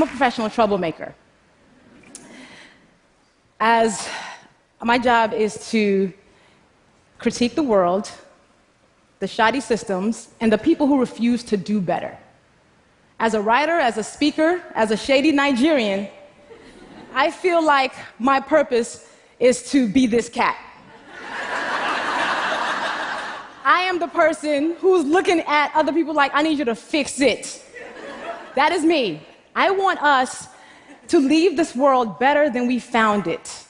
I'm a professional troublemaker. As my job is to critique the world, the shoddy systems, and the people who refuse to do better. As a writer, as a speaker, as a shady Nigerian, I feel like my purpose is to be this cat. I am the person who's looking at other people like, I need you to fix it. That is me. I want us to leave this world better than we found it.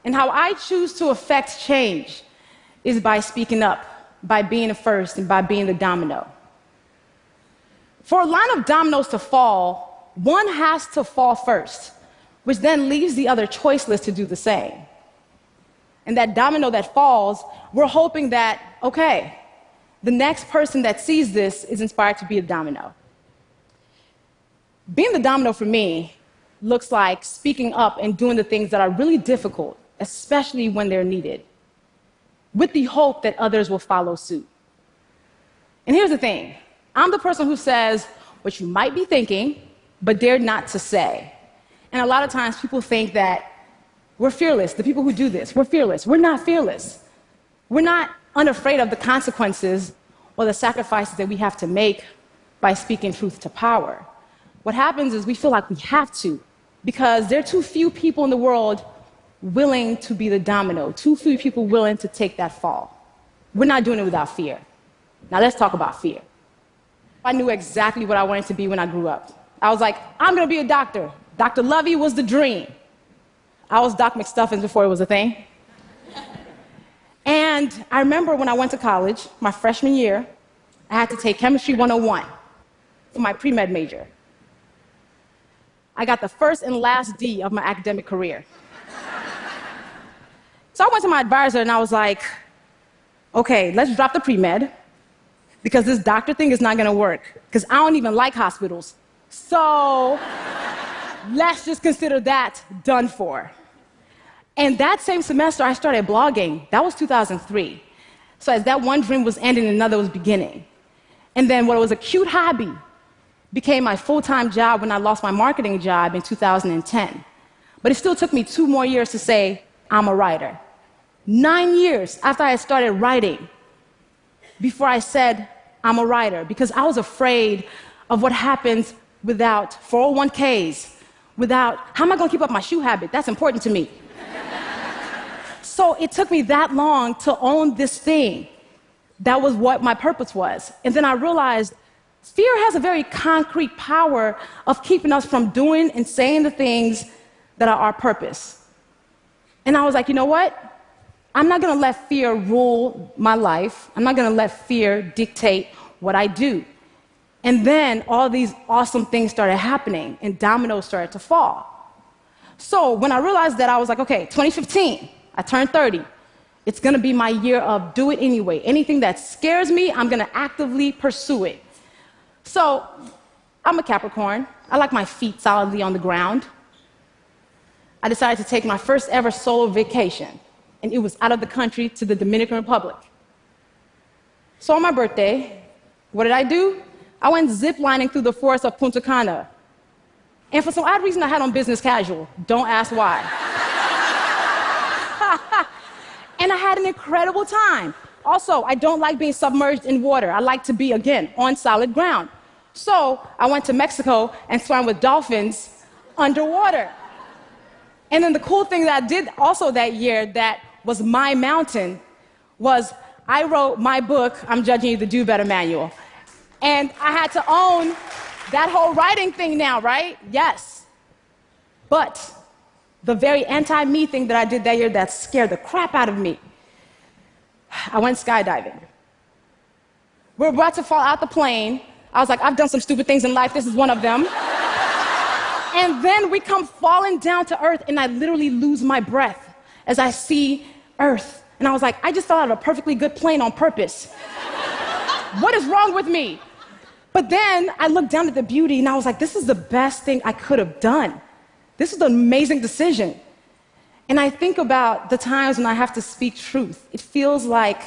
And how I choose to affect change is by speaking up, by being the first, and by being the domino. For a line of dominoes to fall, one has to fall first, which then leaves the other choiceless to do the same. And that domino that falls, we're hoping that, okay, the next person that sees this is inspired to be a domino. Being the domino for me looks like speaking up and doing the things that are really difficult, especially when they're needed, with the hope that others will follow suit. And here's the thing. I'm the person who says what you might be thinking, but dare not to say. And a lot of times people think that we're fearless. The people who do this, we're fearless. We're not fearless. We're not unafraid of the consequences or the sacrifices that we have to make by speaking truth to power. What happens is we feel like we have to, because there are too few people in the world willing to be the domino, too few people willing to take that fall. We're not doing it without fear. Now let's talk about fear. I knew exactly what I wanted to be when I grew up. I was like, I'm going to be a doctor. Dr. Luvvie was the dream. I was Doc McStuffins before it was a thing. And I remember when I went to college, my freshman year, I had to take Chemistry 101 for my pre-med major. I got the first and last D of my academic career. So I went to my advisor and I was like, okay, let's drop the pre-med because this doctor thing is not going to work because I don't even like hospitals. So let's just consider that done for. And that same semester, I started blogging. That was 2003. So as that one dream was ending, another was beginning. And then what was a cute hobby became my full-time job when I lost my marketing job in 2010. But it still took me 2 more years to say, I'm a writer. 9 years after I started writing before I said, I'm a writer, because I was afraid of what happens without 401ks, without, how am I going to keep up my shoe habit? That's important to me. So it took me that long to own this thing. That was what my purpose was. And then I realized fear has a very concrete power of keeping us from doing and saying the things that are our purpose. And I was like, you know what? I'm not going to let fear rule my life. I'm not going to let fear dictate what I do. And then all these awesome things started happening, and dominoes started to fall. So when I realized that, I was like, okay, 2015, I turned 30. It's going to be my year of do it anyway. Anything that scares me, I'm going to actively pursue it. So I'm a Capricorn. I like my feet solidly on the ground. I decided to take my first ever solo vacation, and it was out of the country to the Dominican Republic. So on my birthday, what did I do? I went ziplining through the forest of Punta Cana. And for some odd reason, I had on business casual. Don't ask why. And I had an incredible time. Also, I don't like being submerged in water. I like to be, again, on solid ground. So I went to Mexico and swam with dolphins underwater. And then the cool thing that I did also that year that was my mountain was I wrote my book, I'm Judging You, the Do Better Manual. And I had to own that whole writing thing now, right? Yes. But the very anti-me thing that I did that year that scared the crap out of me, I went skydiving. We're about to fall out the plane. I was like, I've done some stupid things in life. This is one of them. And then we come falling down to earth, and I literally lose my breath as I see earth. And I was like, I just fell out of a perfectly good plane on purpose. What is wrong with me? But then I looked down at the beauty, and I was like, this is the best thing I could have done. This is an amazing decision. And I think about the times when I have to speak truth. It feels like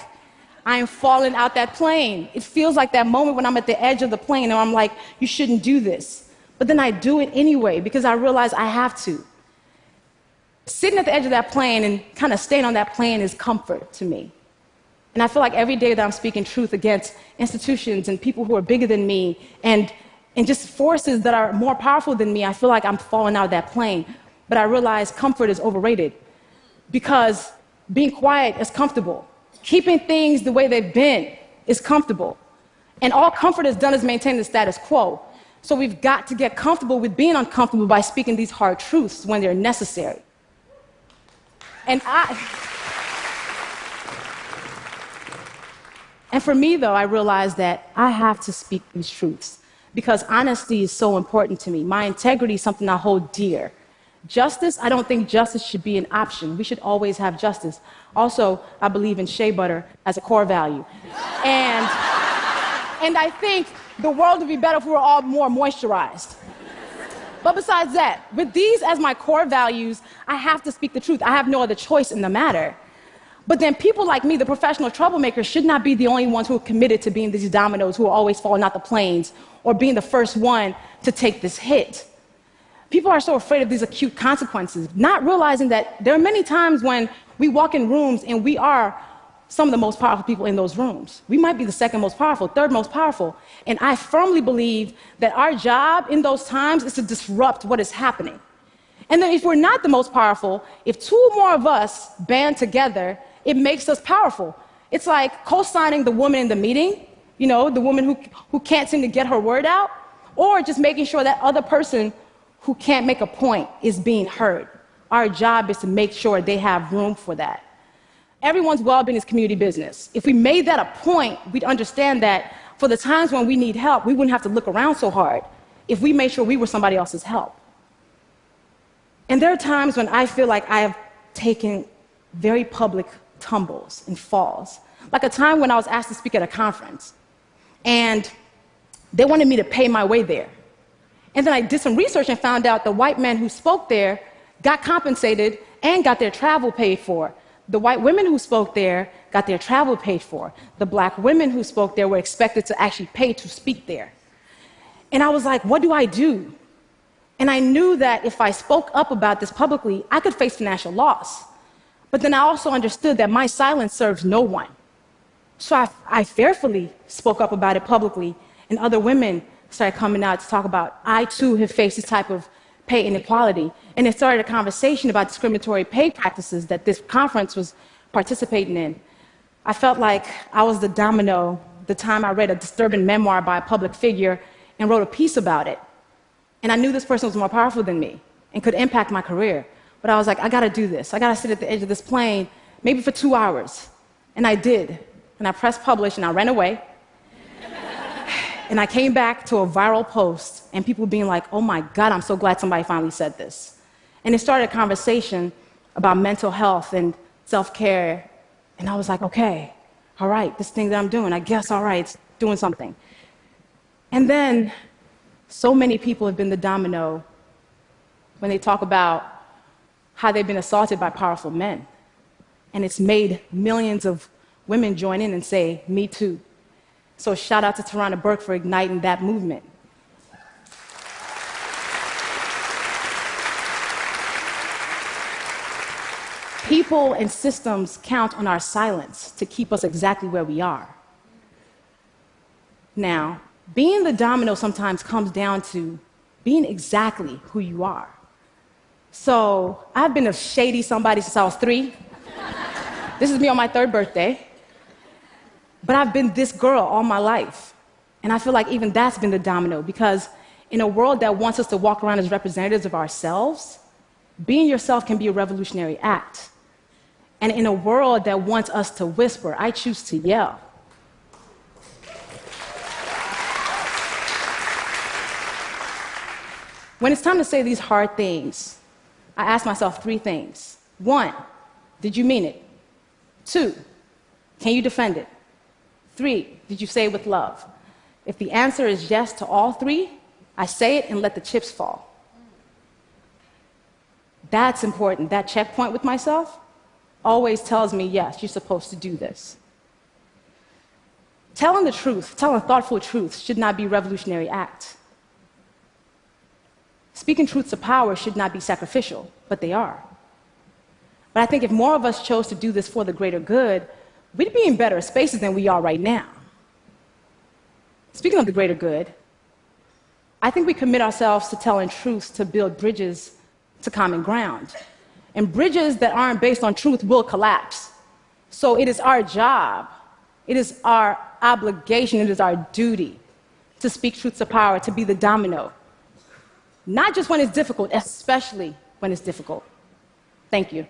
I am falling out that plane. It feels like that moment when I'm at the edge of the plane, and I'm like, you shouldn't do this. But then I do it anyway because I realize I have to. Sitting at the edge of that plane and kind of staying on that plane is comfort to me. And I feel like every day that I'm speaking truth against institutions and people who are bigger than me and just forces that are more powerful than me, I feel like I'm falling out of that plane. But I realize comfort is overrated because being quiet is comfortable. Keeping things the way they've been is comfortable. And all comfort has done is maintain the status quo. So we've got to get comfortable with being uncomfortable by speaking these hard truths when they're necessary. And for me, though, I realized that I have to speak these truths because honesty is so important to me. My integrity is something I hold dear. Justice, I don't think justice should be an option. We should always have justice. Also, I believe in shea butter as a core value. And I think the world would be better if we were all more moisturized. But besides that, with these as my core values, I have to speak the truth. I have no other choice in the matter. But then people like me, the professional troublemakers, should not be the only ones who are committed to being these dominoes who are always falling out the planes or being the first one to take this hit. People are so afraid of these acute consequences, not realizing that there are many times when we walk in rooms and we are some of the most powerful people in those rooms. We might be the second most powerful, third most powerful. And I firmly believe that our job in those times is to disrupt what is happening. And then if we're not the most powerful, if two more of us band together, it makes us powerful. It's like co-signing the woman in the meeting, you know, the woman who can't seem to get her word out, or just making sure that other person who can't make a point is being heard. Our job is to make sure they have room for that. Everyone's well-being is community business. If we made that a point, we'd understand that for the times when we need help, we wouldn't have to look around so hard if we made sure we were somebody else's help. And there are times when I feel like I have taken very public tumbles and falls. Like a time when I was asked to speak at a conference, and they wanted me to pay my way there. And then I did some research and found out the white men who spoke there got compensated and got their travel paid for. The white women who spoke there got their travel paid for. The black women who spoke there were expected to actually pay to speak there. And I was like, what do I do? And I knew that if I spoke up about this publicly, I could face financial loss. But then I also understood that my silence serves no one. So I fearfully spoke up about it publicly, and other women started coming out to talk about, I too have faced this type of pay inequality. And it started a conversation about discriminatory pay practices that this conference was participating in. I felt like I was the domino the time I read a disturbing memoir by a public figure and wrote a piece about it. And I knew this person was more powerful than me and could impact my career. But I was like, I gotta do this. I gotta sit at the edge of this plane, maybe for 2 hours. And I did. And I pressed publish and I ran away. And I came back to a viral post and people being like, oh my God, I'm so glad somebody finally said this. And it started a conversation about mental health and self-care. And I was like, okay, all right, this thing that I'm doing, I guess, all right, it's doing something. And then so many people have been the domino when they talk about how they've been assaulted by powerful men. And it's made millions of women join in and say, me too. So shout out to Tarana Burke for igniting that movement. People and systems count on our silence to keep us exactly where we are. Now, being the domino sometimes comes down to being exactly who you are. So I've been a shady somebody since I was 3. This is me on my 3rd birthday. But I've been this girl all my life. And I feel like even that's been the domino, because in a world that wants us to walk around as representatives of ourselves, being yourself can be a revolutionary act. And in a world that wants us to whisper, I choose to yell. When it's time to say these hard things, I ask myself 3 things. 1, did you mean it? 2, can you defend it? 3, did you say it with love? If the answer is yes to all 3, I say it and let the chips fall. That's important. That checkpoint with myself always tells me, yes, you're supposed to do this. Telling the truth, telling thoughtful truth should not be a revolutionary act. Speaking truth to power should not be sacrificial, but they are. But I think if more of us chose to do this for the greater good, we'd be in better spaces than we are right now. Speaking of the greater good, I think we commit ourselves to telling truths to build bridges to common ground. And bridges that aren't based on truth will collapse. So it is our job, it is our obligation, it is our duty to speak truth to power, to be the domino. Not just when it's difficult, especially when it's difficult. Thank you.